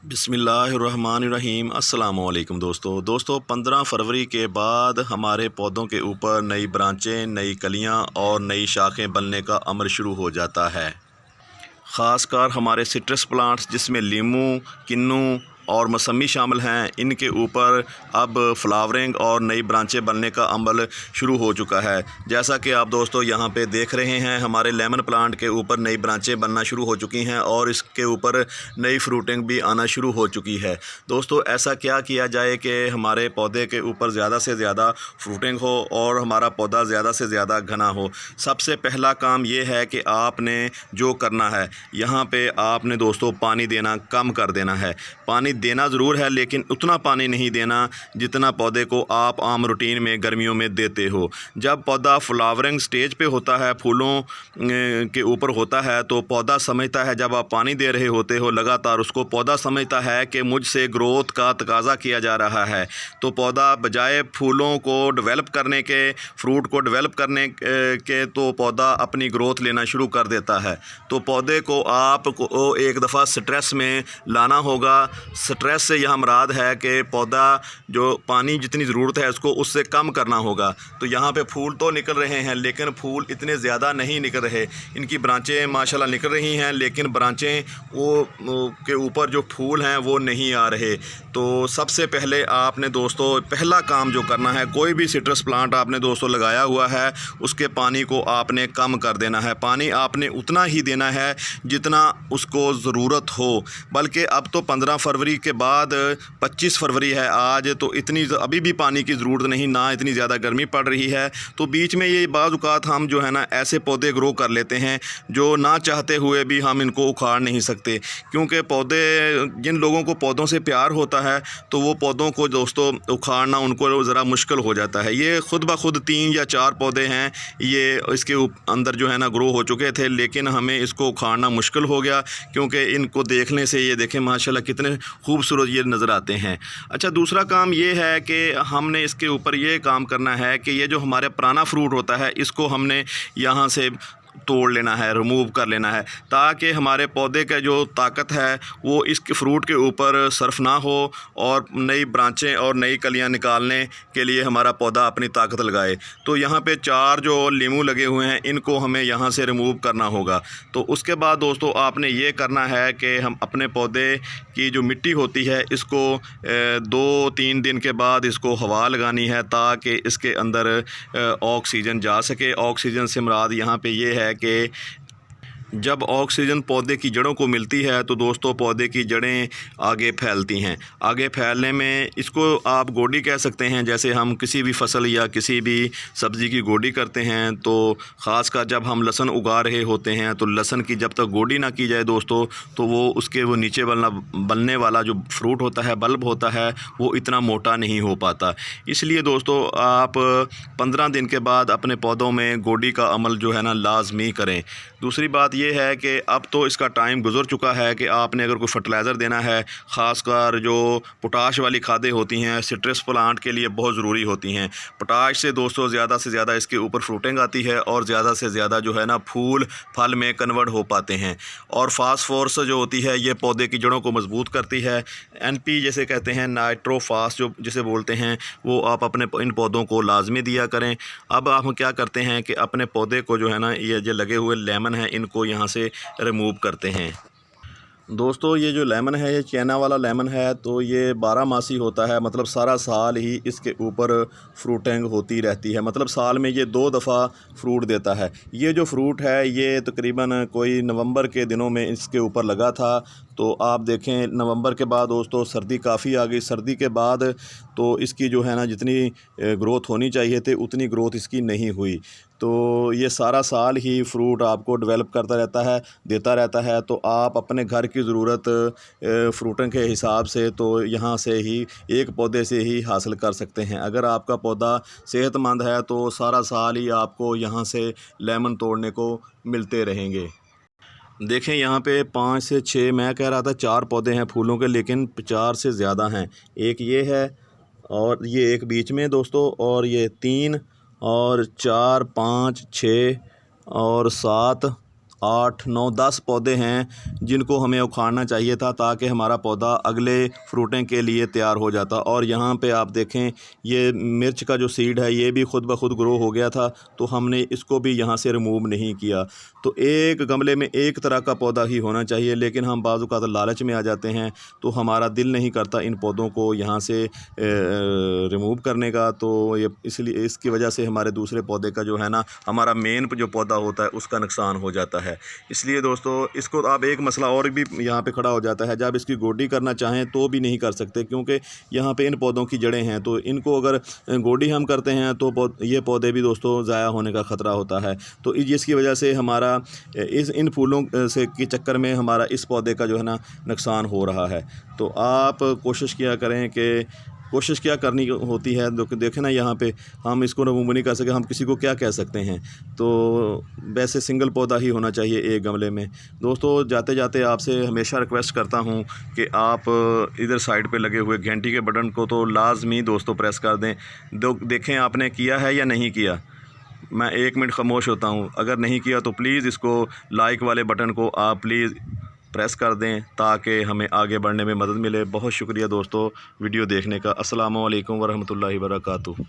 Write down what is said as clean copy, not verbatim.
बिस्मिल्लाहिर्रहमानिर्रहीम। अस्सलामुअलैकुम दोस्तों 15 फरवरी के बाद हमारे पौधों के ऊपर नई ब्रांचें, नई कलियां और नई शाखें बनने का अमल शुरू हो जाता है। ख़ासकर हमारे सिट्रस प्लांट्स जिसमें लीमू, किन्नू और मौसमी शामिल हैं, इनके ऊपर अब फ्लावरिंग और नई ब्रांचें बनने का अमल शुरू हो चुका है। जैसा कि आप दोस्तों यहाँ पे देख रहे हैं, हमारे लेमन प्लांट के ऊपर नई ब्रांचें बनना शुरू हो चुकी हैं और इसके ऊपर नई फ्रूटिंग भी आना शुरू हो चुकी है। दोस्तों, ऐसा क्या किया जाए कि हमारे पौधे के ऊपर ज़्यादा से ज़्यादा फ्रूटिंग हो और हमारा पौधा ज़्यादा से ज़्यादा घना हो। सबसे पहला काम ये है कि आपने जो करना है, यहाँ पे आपने दोस्तों पानी देना कम कर देना है। पानी देना ज़रूर है, लेकिन उतना पानी नहीं देना जितना पौधे को आप आम रूटीन में गर्मियों में देते हो। जब पौधा फ्लावरिंग स्टेज पे होता है, फूलों के ऊपर होता है, तो पौधा समझता है, जब आप पानी दे रहे होते हो लगातार उसको, पौधा समझता है कि मुझसे ग्रोथ का तकाज़ा किया जा रहा है। तो पौधा बजाय फूलों को डेवलप करने के, फ्रूट को डेवलप करने के, तो पौधा अपनी ग्रोथ लेना शुरू कर देता है। तो पौधे को आपको एक दफ़ा स्ट्रेस में लाना होगा। स्ट्रेस से यह मुराद है कि पौधा जो पानी जितनी ज़रूरत है उसको उससे कम करना होगा। तो यहाँ पे फूल तो निकल रहे हैं, लेकिन फूल इतने ज़्यादा नहीं निकल रहे। इनकी ब्रांचें माशाल्लाह निकल रही हैं, लेकिन ब्रांचें वो के ऊपर जो फूल हैं वो नहीं आ रहे। तो सबसे पहले आपने दोस्तों पहला काम जो करना है, कोई भी सिट्रस प्लांट आपने दोस्तों लगाया हुआ है, उसके पानी को आपने कम कर देना है। पानी आपने उतना ही देना है जितना उसको ज़रूरत हो। बल्कि अब तो 15 फरवरी के बाद 25 फरवरी है आज, तो इतनी अभी भी पानी की ज़रूरत नहीं, ना इतनी ज़्यादा गर्मी पड़ रही है। तो बीच में ये बाज़ औक़ात हम जो है ना ऐसे पौधे ग्रो कर लेते हैं जो ना चाहते हुए भी हम इनको उखाड़ नहीं सकते, क्योंकि पौधे, जिन लोगों को पौधों से प्यार होता है तो वो पौधों को दोस्तों उखाड़ना उनको ज़रा मुश्किल हो जाता है। ये ख़ुद ब खुद 3 या 4 पौधे हैं, ये इसके अंदर जो है ना ग्रो हो चुके थे, लेकिन हमें इसको उखाड़ना मुश्किल हो गया, क्योंकि इनको देखने से ये देखें माशाल्लाह कितने खूबसूरत ये नज़र आते हैं। अच्छा, दूसरा काम ये है कि हमने इसके ऊपर ये काम करना है कि ये जो हमारे पुराना फ्रूट होता है, इसको हमने यहाँ से तोड़ लेना है, रिमूव कर लेना है, ताकि हमारे पौधे का जो ताकत है वो इस फ्रूट के ऊपर सर्फ ना हो और नई ब्रांचें और नई कलियां निकालने के लिए हमारा पौधा अपनी ताकत लगाए। तो यहाँ पे 4 जो लीमू लगे हुए हैं, इनको हमें यहाँ से रिमूव करना होगा। तो उसके बाद दोस्तों आपने ये करना है कि हम अपने पौधे की जो मिट्टी होती है, इसको 2-3 दिन के बाद इसको हवा लगानी है, ताकि इसके अंदर ऑक्सीजन जा सके। ऑक्सीजन से मुराद यहाँ पे ये है कि जब ऑक्सीजन पौधे की जड़ों को मिलती है तो दोस्तों पौधे की जड़ें आगे फैलती हैं। आगे फैलने में इसको आप गोडी कह सकते हैं। जैसे हम किसी भी फसल या किसी भी सब्ज़ी की गोडी करते हैं, तो ख़ासकर जब हम लहसुन उगा रहे होते हैं, तो लहसुन की जब तक गोडी ना की जाए दोस्तों, तो वो नीचे बनने वाला जो फ्रूट होता है, बल्ब होता है, वो इतना मोटा नहीं हो पाता। इसलिए दोस्तों आप 15 दिन के बाद अपने पौधों में गोडी का अमल जो है ना लाजमी करें। दूसरी बात ये है कि अब तो इसका टाइम गुजर चुका है कि आपने अगर कोई फर्टिलाइज़र देना है, ख़ासकर जो पोटाश वाली खादें होती हैं, सिट्रस प्लांट के लिए बहुत ज़रूरी होती हैं। पोटाश से दोस्तों ज़्यादा से ज़्यादा इसके ऊपर फ्रूटिंग आती है और ज़्यादा से ज़्यादा जो है ना फूल फल में कन्वर्ट हो पाते हैं। और फास्फोरस जो होती है, ये पौधे की जड़ों को मजबूत करती है। NP जैसे कहते हैं, नाइट्रोफास जो जिसे बोलते हैं, वो आप अपने इन पौधों को लाजमी दिया करें। अब हम क्या करते हैं कि अपने पौधे को जो है ना, ये जो लगे हुए लेमन हैं, इनको यहाँ से रिमूव करते हैं। दोस्तों ये जो लेमन है, ये चाइना वाला लेमन है, तो ये 12 मासी होता है, मतलब सारा साल ही इसके ऊपर फ्रूटिंग होती रहती है। मतलब साल में ये 2 दफ़ा फ्रूट देता है। ये जो फ्रूट है ये तकरीबन कोई नवंबर के दिनों में इसके ऊपर लगा था। तो आप देखें नवंबर के बाद दोस्तों सर्दी काफ़ी आ गई। सर्दी के बाद तो इसकी जो है ना जितनी ग्रोथ होनी चाहिए थी उतनी ग्रोथ इसकी नहीं हुई। तो ये सारा साल ही फ्रूट आपको डेवलप करता रहता है, देता रहता है। तो आप अपने घर की ज़रूरत फ्रूटों के हिसाब से तो यहाँ से ही एक पौधे से ही हासिल कर सकते हैं। अगर आपका पौधा सेहतमंद है तो सारा साल ही आपको यहाँ से लेमन तोड़ने को मिलते रहेंगे। देखें यहाँ पे 5 से 6, मैं कह रहा था 4 पौधे हैं फूलों के, लेकिन 4 से ज़्यादा हैं। एक ये है और ये एक बीच में दोस्तों, और ये 3 और 4, 5, 6 और 7 8, 9, 10 पौधे हैं जिनको हमें उखाड़ना चाहिए था ताकि हमारा पौधा अगले फ्रूटिंग के लिए तैयार हो जाता। और यहाँ पे आप देखें ये मिर्च का जो सीड है ये भी ख़ुद ब खुद ग्रो हो गया था, तो हमने इसको भी यहाँ से रिमूव नहीं किया। तो एक गमले में एक तरह का पौधा ही होना चाहिए, लेकिन हम बाज़ औक़ात लालच में आ जाते हैं तो हमारा दिल नहीं करता इन पौधों को यहाँ से रिमूव करने का। तो ये इसलिए इसकी वजह से हमारे दूसरे पौधे का जो है ना, हमारा मेन जो पौधा होता है उसका नुकसान हो जाता है। इसलिए दोस्तों इसको आप एक मसला और भी यहाँ पे खड़ा हो जाता है, जब इसकी गोडी करना चाहें तो भी नहीं कर सकते, क्योंकि यहाँ पे इन पौधों की जड़ें हैं। तो इनको अगर गोडी हम करते हैं तो ये पौधे भी दोस्तों ज़ाया होने का ख़तरा होता है। तो जिसकी वजह से हमारा इन फूलों से के चक्कर में हमारा इस पौधे का जो है ना नुकसान हो रहा है। तो आप कोशिश किया करें कि कोशिश क्या करनी होती है। देखें ना यहाँ पे हम इसको रिमूव नहीं कर सके, हम किसी को क्या कह सकते हैं। तो वैसे सिंगल पौधा ही होना चाहिए एक गमले में। दोस्तों जाते जाते आपसे हमेशा रिक्वेस्ट करता हूँ कि आप इधर साइड पे लगे हुए घंटी के बटन को तो लाजमी दोस्तों प्रेस कर दें। देखें आपने किया है या नहीं किया। मैं 1 मिनट खामोश होता हूँ, अगर नहीं किया तो प्लीज़ इसको लाइक वाले बटन को आप प्लीज़ प्रेस कर दें ताकि हमें आगे बढ़ने में मदद मिले। बहुत शुक्रिया दोस्तों वीडियो देखने का। अस्सलामु अलैकुम वरहमतुल्लाहि वबरकातुहू।